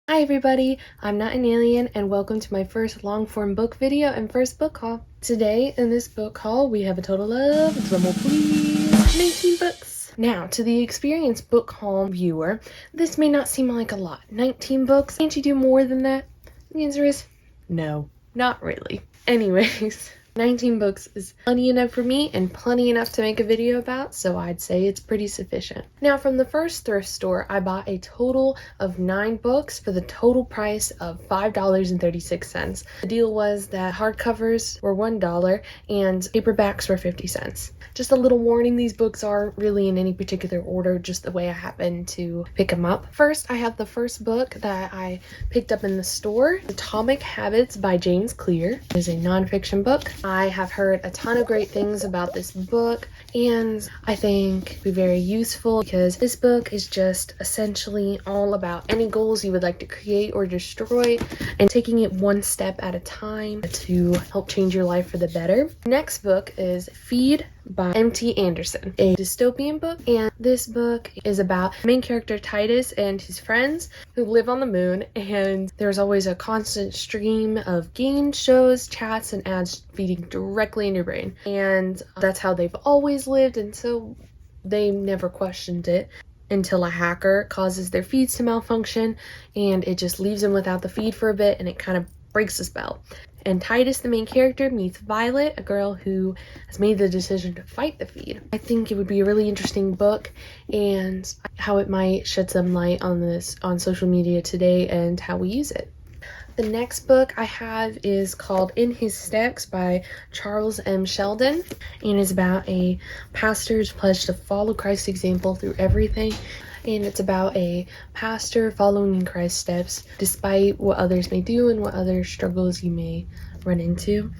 Hi everybody, I'm not an alien and welcome to my first long-form book video and first book haul. Today in this book haul we have a total of, drumroll please, 19 books. Now, to the experienced book haul viewer, this may not seem like a lot. 19 books? Can't you do more than that? The answer is no, not really. Anyways, 19 books is plenty enough for me and plenty enough to make a video about, so I'd say it's pretty sufficient. Now, from the first thrift store, I bought a total of 9 books for the total price of $5.36. The deal was that hardcovers were $1 and paperbacks were 50 cents. Just a little warning, these books aren't really in any particular order, just the way I happen to pick them up. First, I have the first book that I picked up in the store, Atomic Habits by James Clear. It is a nonfiction book. I have heard a ton of great things about this book, and I think it'll be very useful because this book is just essentially all about any goals you would like to create or destroy and taking it one step at a time to help change your life for the better. Next book is Feed by M.T. Anderson, a dystopian book, and this book is about main character Titus and his friends who live on the moon, and there's always a constant stream of games, shows, chats, and ads feeding directly in your brain, and that's how they've always lived, and so they never questioned it until a hacker causes their feeds to malfunction, and it just leaves them without the feed for a bit, and it kind of breaks the spell. And Titus, the main character, meets Violet, a girl who has made the decision to fight the feed. I think it would be a really interesting book and how it might shed some light on this on social media today and how we use it. The next book I have is called In His Steps by Charles M. Sheldon, and is about a pastor's pledge to follow Christ's example through everything. And it's about a pastor following in Christ's steps despite what others may do and what other struggles you may run into.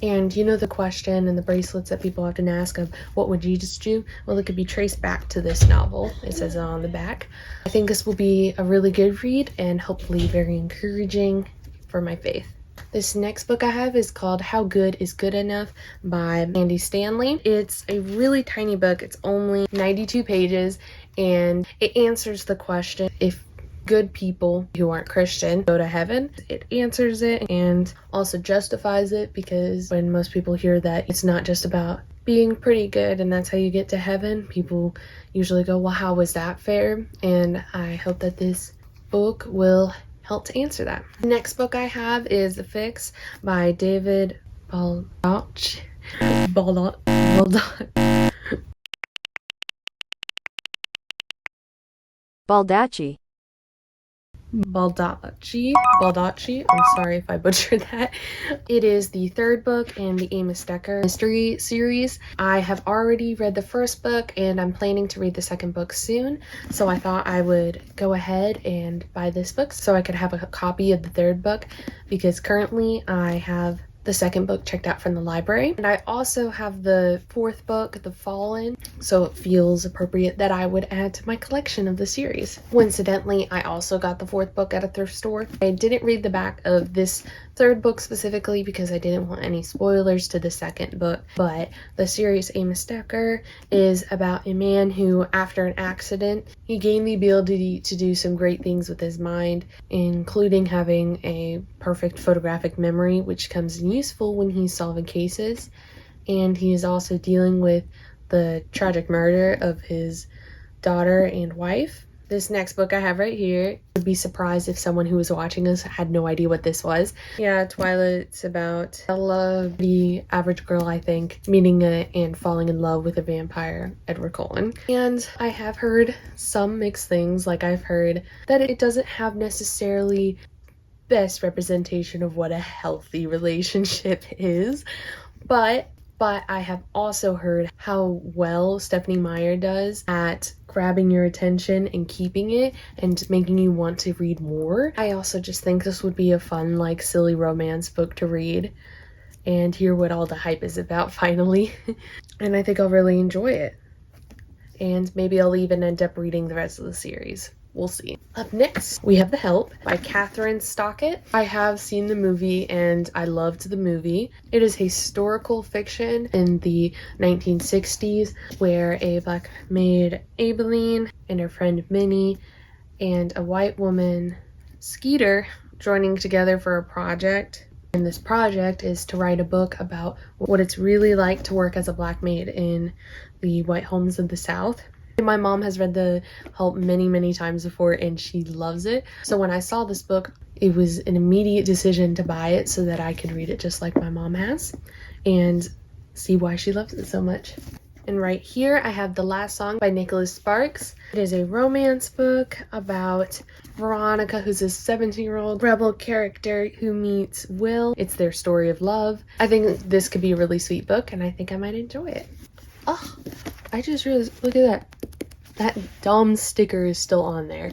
And you know the question and the bracelets that people often ask of what would Jesus do? Well, it could be traced back to this novel. It says it on the back. I think this will be a really good read and hopefully very encouraging for my faith. This next book I have is called How Good is Good Enough by Andy Stanley. It's a really tiny book. It's only 92 pages, and it answers the question if good people who aren't Christian go to heaven. It answers it and also justifies it, because when most people hear that it's not just about being pretty good and that's how you get to heaven, people usually go, well, how is that fair? And I hope that this book will help to answer that. The next book I have is The Fix by David Baldacci. I'm sorry if I butchered that. It is the third book in the Amos Decker mystery series. I have already read the first book and I'm planning to read the second book soon, so I thought I would go ahead and buy this book so I could have a copy of the third book, because currently I have the second book checked out from the library, and I also have the fourth book, The Fallen, so it feels appropriate that I would add to my collection of the series. Coincidentally, I also got the fourth book at a thrift store. I didn't read the back of this third book specifically because I didn't want any spoilers to the second book, but the series Amos Decker is about a man who, after an accident, he gained the ability to do some great things with his mind, including having a perfect photographic memory, which comes in useful when he's solving cases, and he is also dealing with the tragic murder of his daughter and wife. This next book I have right here, would be surprised if someone who was watching us had no idea what this was. Yeah, Twilight's about Ella, the average girl, I think, meeting and falling in love with a vampire, Edward Cullen. And I have heard some mixed things, like I've heard that it doesn't have necessarily best representation of what a healthy relationship is, but I have also heard how well Stephenie Meyer does at grabbing your attention and keeping it and making you want to read more. I also just think this would be a fun, like, silly romance book to read and hear what all the hype is about finally. And I think I'll really enjoy it. And maybe I'll even end up reading the rest of the series. We'll see. Up next, we have The Help by Catherine Stockett. I have seen the movie and I loved the movie. It is historical fiction in the 1960s where a black maid, Aibileen, and her friend Minnie, and a white woman, Skeeter joining together for a project. And this project is to write a book about what it's really like to work as a black maid in the white homes of the South. My mom has read the Help many times before and she loves it. So when I saw this book, it was an immediate decision to buy it so that I could read it just like my mom has and see why she loves it so much. And right here I have The Last Song by Nicholas Sparks. It is a romance book about Veronica, who's a 17-year-old rebel character who meets Will. It's their story of love. I think this could be a really sweet book and I think I might enjoy it. Oh, I just realized, look at that. That dumb sticker is still on there.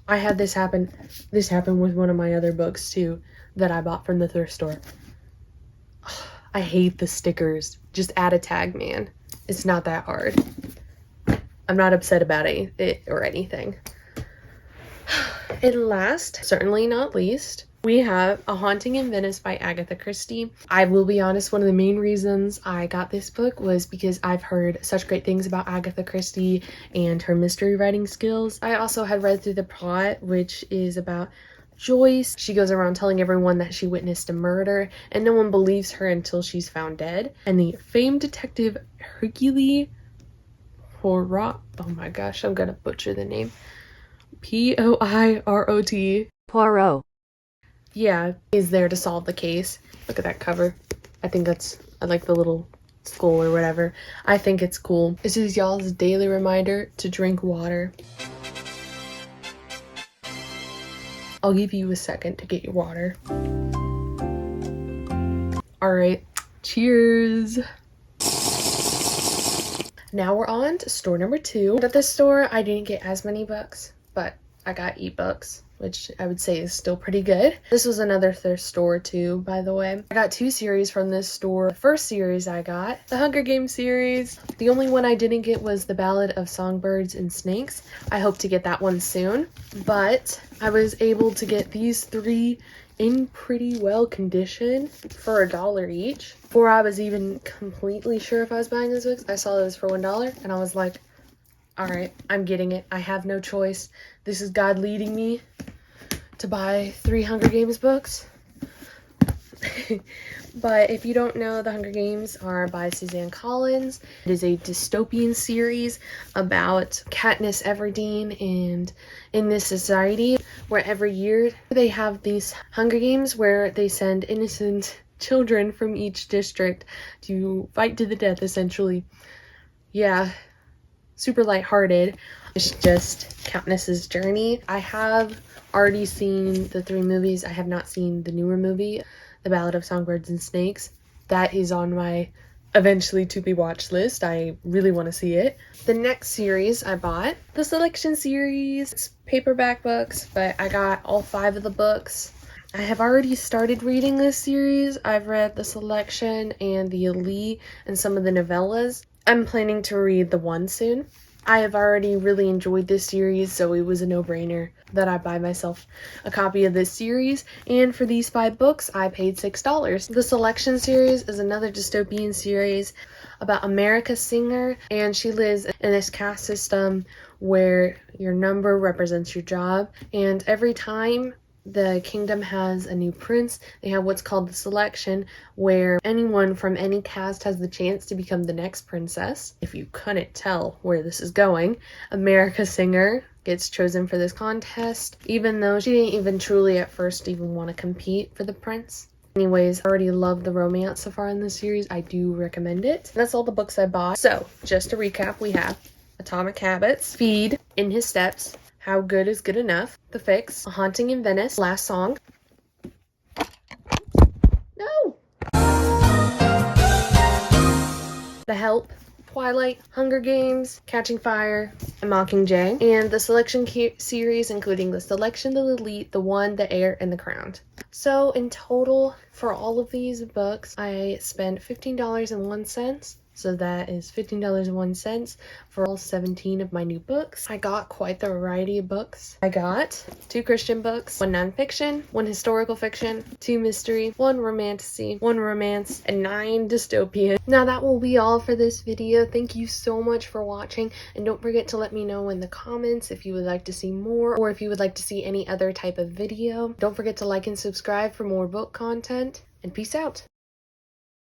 I had this happen. This happened with one of my other books too that I bought from the thrift store. I hate the stickers. Just add a tag, man. It's not that hard. I'm not upset about it or anything. And last, certainly not least, we have A Haunting in Venice by Agatha Christie. I will be honest, one of the main reasons I got this book was because I've heard such great things about Agatha Christie and her mystery writing skills. I also had read through the plot, which is about Joyce. She goes around telling everyone that she witnessed a murder and no one believes her until she's found dead. And the famed detective Hercule Poirot, oh my gosh, I'm gonna butcher the name. Poirot. Poirot. Yeah, is there to solve the case. Look at that cover. I like the little skull or whatever. I think it's cool. This is y'all's daily reminder to drink water. I'll give you a second to get your water. Alright, cheers! Now we're on to store number 2. At this store, I didn't get as many books, but I got ebooks, which I would say is still pretty good. This was another thrift store too, by the way. I got 2 series from this store. The first series I got, the Hunger Games series. The only one I didn't get was the Ballad of Songbirds and Snakes. I hope to get that one soon, but I was able to get these 3 in pretty well condition for $1 each. Before I was even completely sure if I was buying these books, I saw this for $1 and I was like, all right, I'm getting it. I have no choice. This is God leading me to buy 3 Hunger Games books. But if you don't know, the Hunger Games are by Suzanne Collins. It is a dystopian series about Katniss Everdeen and in this society where every year they have these Hunger Games where they send innocent children from each district to fight to the death, essentially. Yeah, super lighthearted. It's just Katniss's journey. I have already seen the 3 movies. I have not seen the newer movie, The Ballad of Songbirds and Snakes. That is on my eventually to be watched list. I really want to see it. The next series I bought, the Selection series. It's paperback books, but I got all 5 of the books. I have already started reading this series. I've read the Selection and the Elite and some of the novellas. I'm planning to read the one soon. I have already really enjoyed this series, so it was a no-brainer that I buy myself a copy of this series. And for these 5 books, I paid $6. The Selection series is another dystopian series about America Singer, and she lives in this caste system where your number represents your job, and every time the kingdom has a new prince, they have what's called the selection, where anyone from any caste has the chance to become the next princess. If you couldn't tell where this is going, America Singer gets chosen for this contest, even though she didn't even truly at first even want to compete for the prince. Anyways, I already love the romance so far in this series. I do recommend it. That's all the books I bought. So, just to recap, we have Atomic Habits, Feed, In His Steps, How Good is Good Enough, The Fix, A Haunting in Venice, Last Song. No! The Help, Twilight, Hunger Games, Catching Fire, and Mockingjay, and the Selection series, including the Selection, the Elite, the One, the Heir, and the Crowned. So in total, for all of these books, I spent $15.01. So that is $15.01 for all 17 of my new books. I got quite the variety of books. I got 2 Christian books, 1 nonfiction, 1 historical fiction, 2 mystery, 1 romantasy, 1 romance, and 9 dystopian. Now that will be all for this video. Thank you so much for watching, and don't forget to let me know in the comments if you would like to see more or if you would like to see any other type of video. Don't forget to like and subscribe for more book content, and peace out.